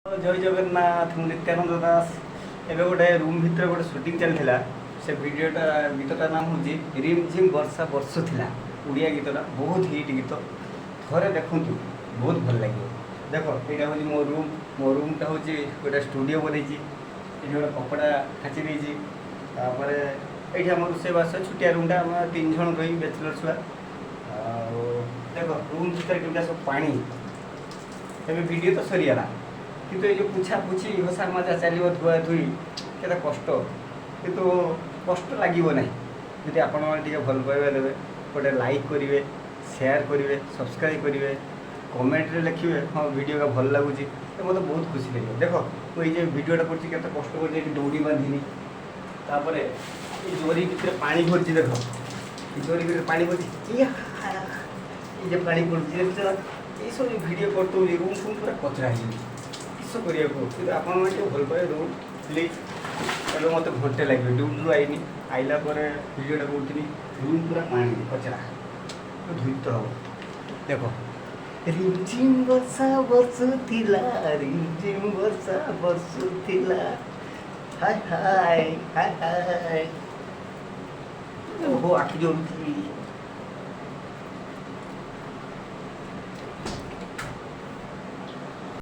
जय जगन्नाथ मु नित्यानंद दास एबे गोटे रूम भितर गोटे शूटिंग चलता से भिडटा गीतटा नाम हूँ रिम झिम वर्षा बर्षुला उड़िया गीतटा बहुत हिट गीत थे देखूँ बहुत भल लगे। देख यहाँ हूँ मो रूमटा हूँ गोटे स्टूडियो बन गोटे कपड़ा खाची देपर ये आम रोषेबास छुटिया रूमटा आम 3 जन रही बैचलर छुआ। देख रूम भर केटा सब पानी एवं वीडियो तो सरीगला किंतु ये पूछा पूछी घोषा मजा चलो धुआ धुई के कष्ट किंतु कष्ट लगे ना जी आपण मैंने भल पाइबा देवे गोटे लाइक करेंगे शेयर करेंगे सब्सक्राइब करेंगे कमेंट रे लिखे हाँ वीडियो का भल लगुच तो मतलब बहुत खुशी लगे। देख मुझे वीडियोटा कर कष्ट कर दौड़ी बांधिनी तापर ये जोरी भितर पानी भरची देख जोरी भितर पानी भरची ये पानी पड़े ये सब वीडियो करते रूम फूम पूरा कचरा हो किस करने आप भल पाए रूम प्लीज एवं मत घंटे लगे ड्यूटी आईनी आइला वीडियोटा करूँ रूम पूरा पानी कचरा तो धुई तो हम देख रिमझिम वर्षा बर्षुला रिमझिम वर्षा बर्षुला हाय हाय हाय हाय ओहो आखि जोड़ी